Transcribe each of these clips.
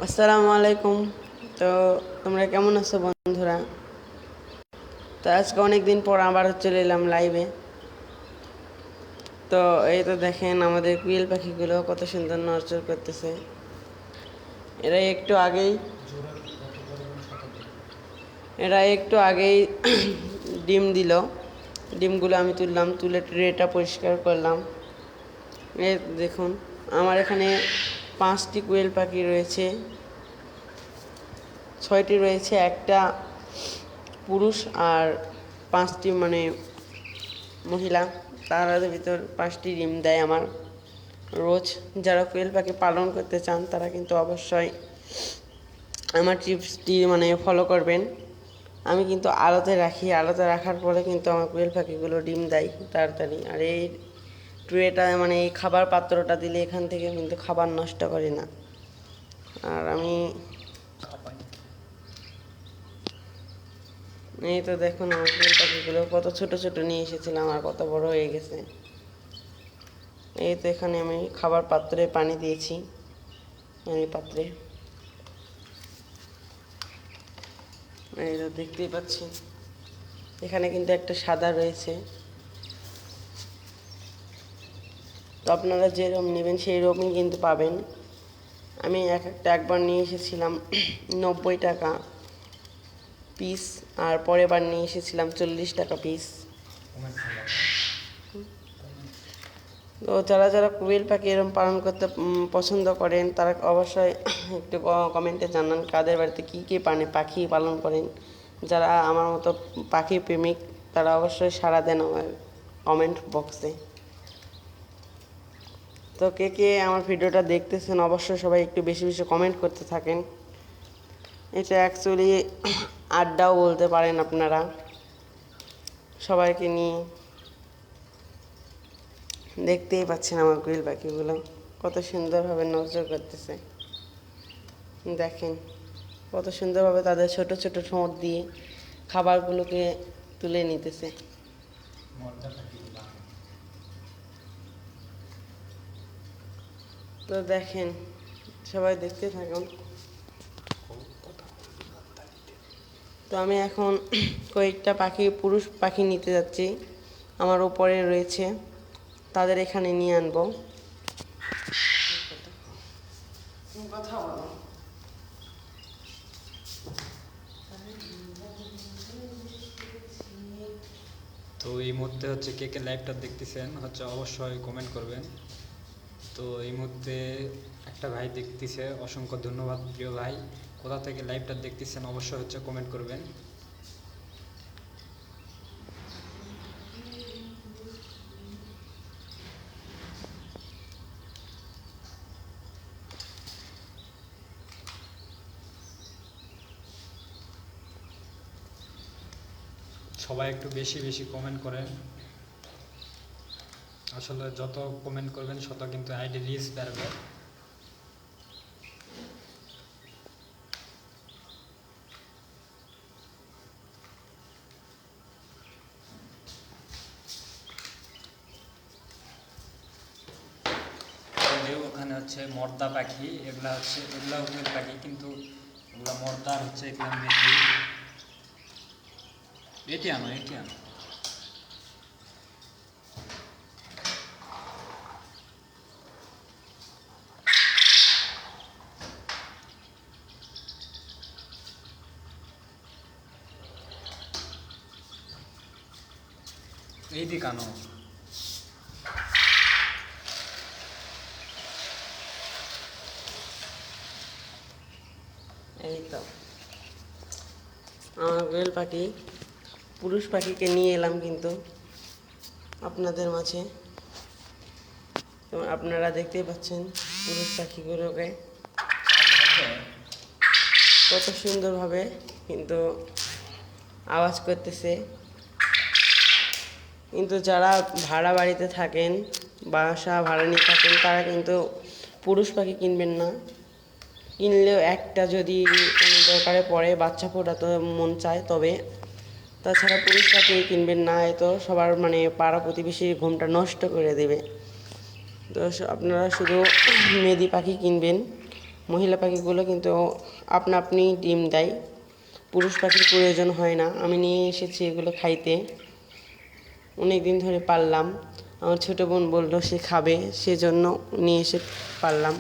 আসসালামু আলাইকুম। তো তোমরা কেমন আছো বন্ধুরা? তো আজকে অনেক দিন পর আবার চলে এলাম লাইভে। তো এই তো দেখেন আমাদের কুইল পাখিগুলো কত সুন্দর নড়চড় করতেছে। এরা একটু আগেই এরা একটু আগেই ডিম দিল। ডিমগুলো আমি তুললাম, তুলে ট্রেটা পরিষ্কার করলাম। এই দেখুন আমার এখানে 5টি কুইল পাখি রয়েছে, 6টি রয়েছে একটা পুরুষ আর 5টি মহিলা। তার ভিতর 5টি ডিম দেয় আমার রোজ। যারা কোয়েল পাখি পালন করতে চান তারা কিন্তু অবশ্যই আমার টিপসটি ফলো করবেন। আমি কিন্তু আলোতে রাখি, আলোতে রাখার পরে কিন্তু আমার কোয়েল পাখিগুলো ডিম দেয় তাড়াতাড়ি। আর এই ট্রেটা এই খাবার পাত্রটা দিলে এখান থেকে কিন্তু খাবার নষ্ট করি না। আর আমি এই তো দেখুন আমার কোয়েল পাখিগুলো কত ছোট ছোট নিয়ে এসেছিলাম আর কত বড় হয়ে গেছে। এই তো এখানে আমি খাবার পাত্রে পানি দিয়েছি, পাত্রে। এই তো দেখতেই পাচ্ছি এখানে কিন্তু একটা সাদা রয়েছে। তো আপনারা যেরকম নেবেন সেই রকমই কিন্তু পাবেন। আমি একবার নিয়ে এসেছিলাম 90 টাকা পিস, আর পরের বার নিয়ে এসেছিলাম 40 টাকা পিস। তো যারা যারা কোয়েল পাখি এরকম পালন করতে পছন্দ করেন তারা অবশ্যই একটু কমেন্টে জানান কাদের বাড়িতে কী কী পাখি পালন করেন। যারা আমার মতো পাখি প্রেমিক তারা অবশ্যই সাড়া দেন আমার কমেন্ট বক্সে। তো কে কে আমার ভিডিওটা দেখতেছেন অবশ্যই সবাই একটু বেশি বেশি কমেন্ট করতে থাকেন। এটা অ্যাকচুয়ালি আড্ডাও বলতে পারেন আপনারা। সবাইকে নিয়ে দেখতেই পাচ্ছেন আমার কোয়েল পাখিগুলো কত সুন্দরভাবে নজর করতেছে। দেখেন কত সুন্দরভাবে তাদের ছোট ছোট ঠোঁট দিয়ে খাবারগুলোকে তুলে নিতেছে। তো দেখেন সবাই দেখতে থাকুন। তো আমি এখন কয়েকটা পুরুষ পাখি নিতে যাচ্ছি, আমার উপরে রয়েছে, তাদের এখানে নিয়ে আনবো। তো এই মুহূর্তে হচ্ছে কে কে লাইভটা দেখতেছেন হচ্ছে অবশ্যই কমেন্ট করবেন। তো এই মুহূর্তে একটা ভাই দেখতেছে, অসংখ্য ধন্যবাদ প্রিয় ভাই। কোথা থেকে লাইভটা দেখতেছেন অবশ্যই হচ্ছে কমেন্ট করবেন। সবাই একটু বেশি বেশি কমেন্ট করেন। আসলে যত কমেন্ট করবেন তত কিন্তু আইডি রিচ বাড়বে। ওখানে হচ্ছে মর্দা পাখি, এগুলা উটের পাখি, কিন্তু এগুলা মর্দা হচ্ছে এগুলা মেঘি। এটি আনো। এই দিক আনো। এই তো আমার কোয়েল পাখি পুরুষ পাখিকে নিয়ে এলাম কিন্তু আপনাদের মাঝে। তো আপনারা দেখতেই পাচ্ছেন পুরুষ পাখিগুলোকে কত সুন্দরভাবে কিন্তু আওয়াজ করতেছে। কিন্তু যারা ভাড়া বাড়িতে থাকেন, বাসা ভাড়া নিয়ে থাকেন, তারা কিন্তু পুরুষ পাখি কিনবেন না। কিনলেও একটা যদি কোনো দরকারে পড়ে বাচ্চা ফোটাতে মন চায় তবে, তাছাড়া পুরুষ পাখি কিনবেন না। তো সবার পাড়া প্রতিবেশীর ঘুমটা নষ্ট করে দেবে। তো আপনারা শুধু মেদি পাখি কিনবেন, মহিলা পাখিগুলো কিন্তু আপনা আপনি ডিম দেয়, পুরুষ পাখির প্রয়োজন হয় না। আমি নিয়ে এসেছি এগুলো খাইতে, অনেক দিন ধরে পাললাম। আমার ছোটো বোন বললো সে খাবে, সেজন্য নিয়ে এসে পাললাম।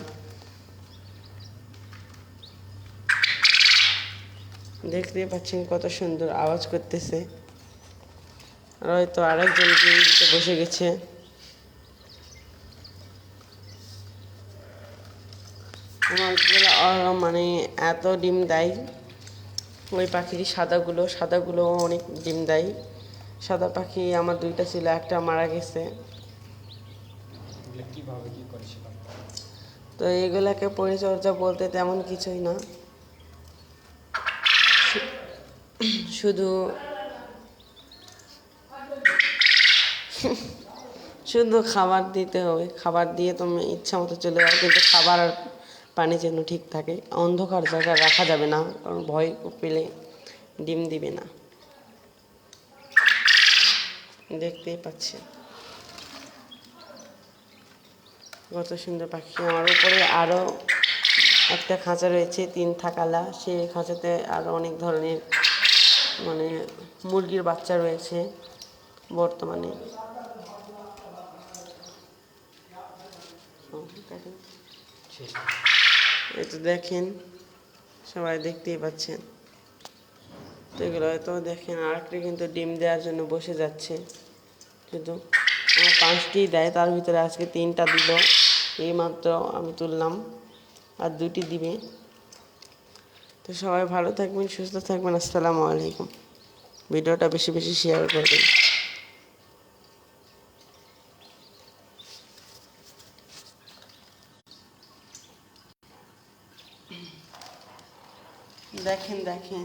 দেখতে পাচ্ছেন কত সুন্দর আওয়াজ করতেছে। আর হয়তো আরেকজন ডিম দিতে বসে গেছে। আমার মানে এত ডিম দেয়। ওই পাখিরই সাদাগুলো অনেক ডিম দেয়। সাদা পাখি আমার 2টা ছিল, একটা মারা গেছে। এগুলো কীভাবে কী করেছিলাম? তো এগুলাকে পরিচর্যা বলতে তেমন কিছুই না, শুধু শুধু খাবার দিতে হবে। খাবার দিয়ে তুমি ইচ্ছা মতো চলে যাও, কিন্তু খাবার আর পানি যেন ঠিক থাকে। অন্ধকার জায়গায় রাখা যাবে না, কারণ ভয় পেলে ডিম দিবে না। দেখতেই পাচ্ছি কত সুন্দর পাখি। আমার উপরে আরও একটা খাঁচা রয়েছে 3 থাকালা, সেই খাঁচাতে আরও অনেক ধরনের মানে মুরগির বাচ্চা রয়েছে বর্তমানে। এই তো দেখেন, সবাই দেখতেই পাচ্ছেন। তো এগুলো হয়তো দেখেন আরেকটা কিন্তু ডিম দেওয়ার জন্য বসে যাচ্ছে। কিন্তু আমার 5টি দেয়, তার ভিতরে আজকে 3টা দিল, এইমাত্র আমি তুললাম, আর 2টি দিবে। তো সবাই ভালো থাকবেন, সুস্থ থাকবেন। আসসালামু আলাইকুম। ভিডিওটা বেশি বেশি শেয়ার করবেন। দেখেন